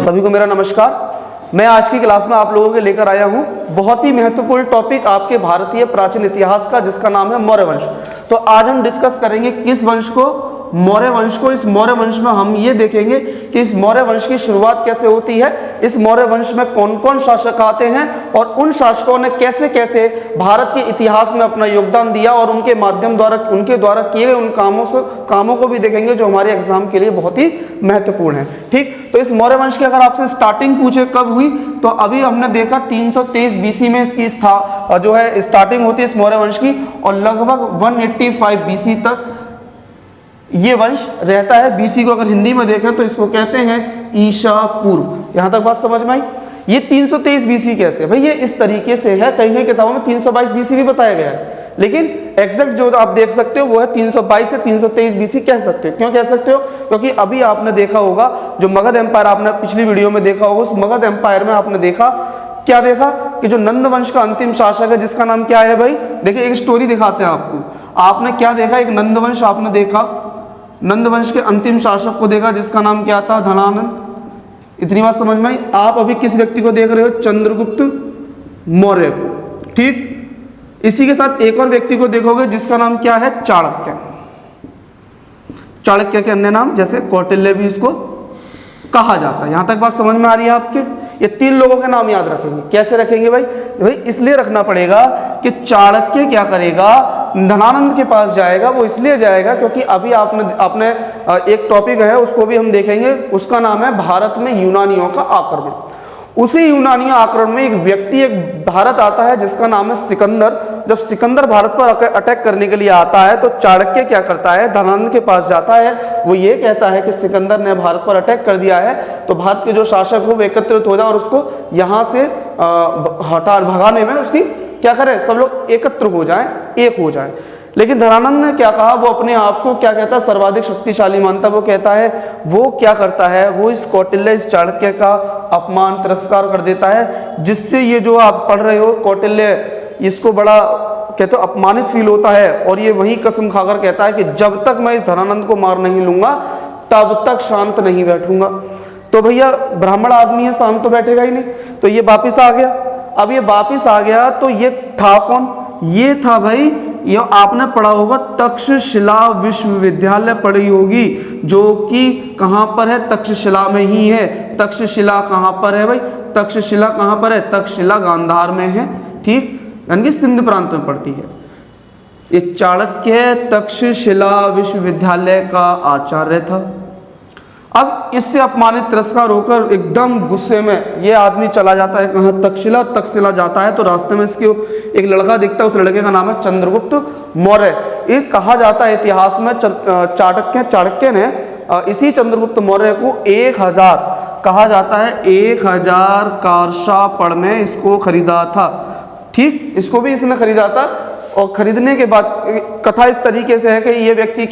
सभी को मेरा नमस्कार। मैं आज की क्लास में आप लोगों के लेकर आया हूं बहुत ही महत्वपूर्ण टॉपिक आपके भारतीय प्राचीन इतिहास का, जिसका नाम है मौर्य वंश। तो आज हम डिस्कस करेंगे किस वंश को? मौर्य वंश को। इस मौर्य वंश में हम ये देखेंगे कि इस मौर्य वंश की शुरुआत कैसे होती है, इस मौर्य वंश में कौन कौन शासक आते हैं और उन शासकों ने कैसे कैसे भारत के इतिहास में अपना योगदान दिया, और उनके माध्यम द्वारा उनके द्वारा किए गए उन कामों को भी देखेंगे जो हमारे एग्जाम के लिए बहुत ही महत्वपूर्ण है। ठीक, तो इस मौर्य वंश की अगर आपसे स्टार्टिंग पूछे कब हुई, तो अभी हमने देखा 323 बीसी में इसकी जो है स्टार्टिंग होती है इस मौर्य वंश की, और लगभग 185 बीसी तक ये वंश रहता है। बीसी को अगर हिंदी में देखें तो इसको कहते हैं ईसा पूर्व। यहां तक बात समझ में आई? ये 323 बीसी कैसे? भाई ये इस तरीके से है, कहीं कहीं किताबों में 322 बीसी भी बताया गया है, लेकिन एग्जैक्ट जो आप देख सकते हो वो है 322 से 323 बीसी कह सकते हो। क्यों कह सकते हो? क्योंकि अभी आपने देखा होगा जो मगध एम्पायर, आपने पिछली वीडियो में देखा होगा, उस मगध एम्पायर में आपने देखा, क्या देखा कि जो नंद वंश का अंतिम शासक है जिसका नाम क्या है भाई? देखिए एक स्टोरी दिखाते हैं आपको। आपने क्या देखा? एक नंद वंश आपने देखा, नंद वंश के अंतिम शासक को देखा जिसका नाम क्या था? धनानंद। इतनी बात समझ में आई? आप अभी किस व्यक्ति को देख रहे हो? चंद्रगुप्त मौर्य को। ठीक, इसी के साथ एक और व्यक्ति को देखोगे जिसका नाम क्या है? चाणक्य। चाणक्य के अन्य नाम जैसे कौटिल्य भी इसको कहा जाता है। यहां तक बात समझ में आ रही है आपके? ये तीन लोगों के नाम याद रखेंगे। कैसे रखेंगे भाई? भाई इसलिए रखना पड़ेगा कि चाणक्य क्या करेगा, धनानंद के पास जाएगा। वो इसलिए जाएगा क्योंकि अभी आपने एक टॉपिक है उसको भी हम देखेंगे, उसका नाम है भारत में यूनानियों का आक्रमण। उसी यूनानी आक्रमण में एक व्यक्ति एक भारत आता है जिसका नाम है सिकंदर। जब सिकंदर भारत पर अटैक करने के लिए आता है तो चाणक्य क्या करता है? धनानंद के पास जाता है। वो ये कहता है कि सिकंदर ने भारत पर अटैक कर दिया है, तो भारत के जो शासक हो वो एकत्रित हो जाए और उसको यहाँ से भगाने में उसकी क्या करें, सब लोग एकत्र हो जाएं, एक हो जाएं। लेकिन धनानंद ने क्या कहा? वो अपने आप को क्या कहता है? सर्वाधिक शक्तिशाली मानता। वो कहता है, वो क्या करता है? वो इस कौटिल्य, इस चाणक्य का अपमान तिरस्कार कर देता है, जिससे ये जो आप पढ़ रहे हो कौटिल्य, इसको बड़ा कहते हो अपमानित फील होता है, और ये वही कसम खाकर कहता है कि जब तक मैं इस धनानंद को मार नहीं लूंगा तब तक शांत नहीं बैठूंगा। तो भैया ब्राह्मण आदमी है, शांत तो बैठेगा ही नहीं। तो ये वापिस आ गया। अब ये वापिस आ गया तो ये था कौन? ये था भाई, ये आपने पढ़ा होगा तक्षशिला विश्वविद्यालय पढ़ी होगी, जो कि कहां पर है? तक्षशिला में ही है। तक्षशिला कहां पर है भाई? तक्षशिला कहां पर है? तक्षशिला गांधार में है। ठीक, यानी कि सिंध प्रांत में पड़ती है। ये चाणक्य तक्षशिला विश्वविद्यालय का आचार्य था। अब इससे अपमानित तिरस्कार होकर एकदम गुस्से में ये आदमी चला जाता है कहाँ? तक्षशिला। तक्षशिला जाता है तो रास्ते में इसके एक लड़का दिखता है, उस लड़के का नाम है चंद्रगुप्त मौर्य। ये कहा जाता है इतिहास में चाणक्य ने इसी चंद्रगुप्त मौर्य को 1000 कहा जाता है 1000 कारशापड़ में इसको खरीदा था। ठीक, इसको भी इसने खरीदा था, और खरीदने के बाद कथा इस तरीके से है कि ये व्यक्ति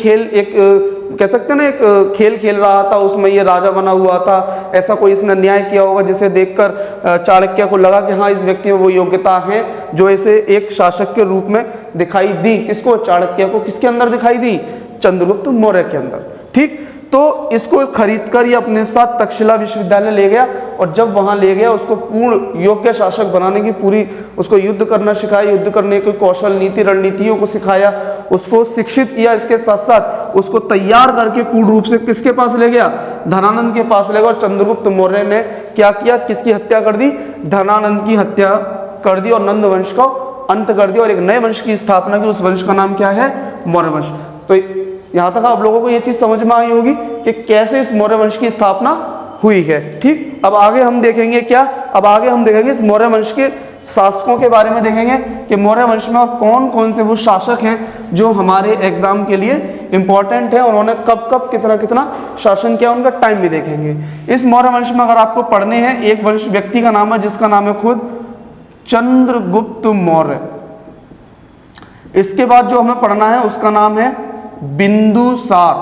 कह सकते हैं ना, एक खेल खेल रहा था, उसमें ये राजा बना हुआ था। ऐसा कोई इसने न्याय किया होगा जिसे देखकर चाणक्य को लगा कि हाँ इस व्यक्ति में वो योग्यता है जो इसे एक शासक के रूप में दिखाई दी। किसको? चाणक्य को। किसके अंदर दिखाई दी? चंद्रगुप्त मौर्य के अंदर। ठीक, तो इसको खरीदकर ये अपने साथ तक्षशिला विश्वविद्यालय ले गया, और जब वहां ले गया उसको पूर्ण योग्य शासक बनाने की पूरी, उसको युद्ध करना सिखाया, युद्ध करने के कौशल, नीति, रणनीतियों को सिखाया, उसको शिक्षित किया। इसके साथ साथ उसको तैयार करके पूर्ण रूप से किसके पास ले गया? धनानंद के पास ले गया। और चंद्रगुप्त मौर्य ने क्या किया? किसकी हत्या कर दी? धनानंद की हत्या कर दी, और नंद वंश का अंत कर दिया, और एक नए वंश की स्थापना की। उस वंश का नाम क्या है? मौर्य वंश। तो यहां तक आप लोगों को यह चीज समझ में आई होगी कि कैसे इस मौर्य वंश की स्थापना हुई है। ठीक, अब आगे हम देखेंगे क्या? अब आगे हम देखेंगे इस मौर्य वंश के शासकों के बारे में देखेंगे कि मौर्य वंश में कौन कौन से वो शासक हैं जो हमारे एग्जाम के लिए इंपॉर्टेंट है, उन्होंने कब कब कितना कितना शासन किया, उनका टाइम भी देखेंगे। इस मौर्य वंश में अगर आपको पढ़ने हैं, एक वंश व्यक्ति का नाम है जिसका नाम है खुद चंद्रगुप्त मौर्य। इसके बाद जो हमें पढ़ना है उसका नाम है बिंदुसार,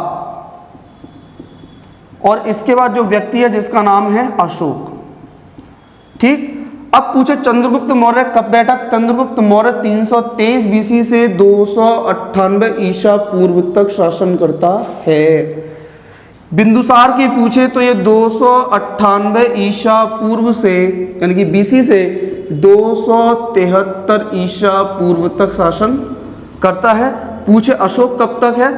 और इसके बाद जो व्यक्ति है जिसका नाम है अशोक। ठीक, अब पूछे चंद्रगुप्त मौर्य कब बैठा? चंद्रगुप्त मौर्य 323 बीसी से 298 ईसा पूर्व तक शासन करता है। बिंदुसार की पूछे तो ये 298 ईसा पूर्व से यानी कि बीसी से 273 ईसा पूर्व तक शासन करता है। पूछे अशोक कब तक है,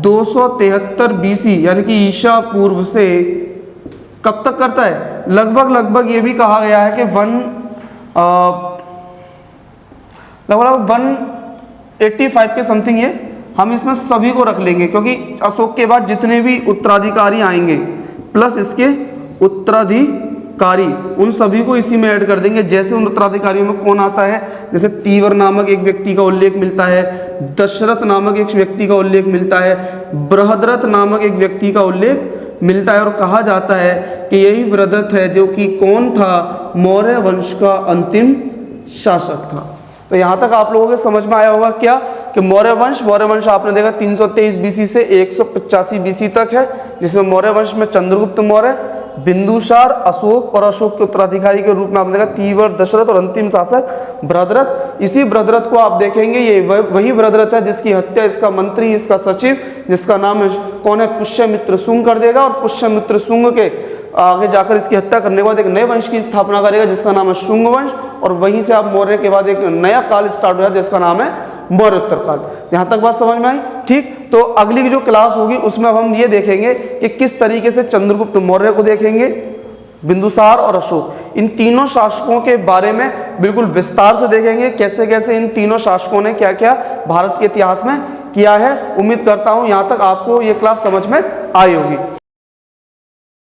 273 बीसी यानी कि ईसा पूर्व से कब तक करता है, लगभग ये भी कहा गया है कि लगभग 185 के समथिंग। ये हम इसमें सभी को रख लेंगे क्योंकि अशोक के बाद जितने भी उत्तराधिकारी आएंगे प्लस इसके उत्तराधिकारी उन सभी को इसी में ऐड कर देंगे। जैसे उन उत्तराधिकारियों में कौन आता है, जैसे तीवर नामक एक व्यक्ति का उल्लेख मिलता है, दशरथ नामक एक व्यक्ति का उल्लेख मिलता है, बृहद्रथ नामक एक व्यक्ति का उल्लेख मिलता है। और कहा जाता है कि यही बृहद्रथ है जो कि कौन था, मौर्य वंश का अंतिम शासक था। तो यहाँ तक आप लोगों के समझ में आया होगा क्या कि मौर्य वंश आपने देखा 323 बीसी से 185 बीसी तक है, जिसमें मौर्य वंश में चंद्रगुप्त मौर्य, बिंदुसार, अशोक और अशोक के उत्तराधिकारी के रूप में आपने देखा तीवर, दशरथ और अंतिम शासक बृहद्रथ। इसी बृहद्रथ को आप देखेंगे ये वही बृहद्रथ है जिसकी हत्या इसका मंत्री, इसका सचिव, जिसका नाम है कौन है, पुष्यमित्र शुंग कर देगा। और पुष्यमित्र शुंग के आगे जाकर इसकी हत्या करने के बाद एक नए वंश की स्थापना करेगा जिसका नाम है शुंग वंश। और वहीं से आप मौर्य के बाद एक नया काल स्टार्ट हुआ जिसका नाम है मौर्योत्तर काल। यहाँ तक बात समझ में आई? ठीक, तो अगली की जो क्लास होगी उसमें हम ये देखेंगे कि किस तरीके से चंद्रगुप्त मौर्य को देखेंगे, बिंदुसार और अशोक, इन तीनों शासकों के बारे में बिल्कुल विस्तार से देखेंगे, कैसे कैसे इन तीनों शासकों ने क्या क्या भारत के इतिहास में किया है। उम्मीद करता हूँ यहाँ तक आपको ये क्लास समझ में आई होगी।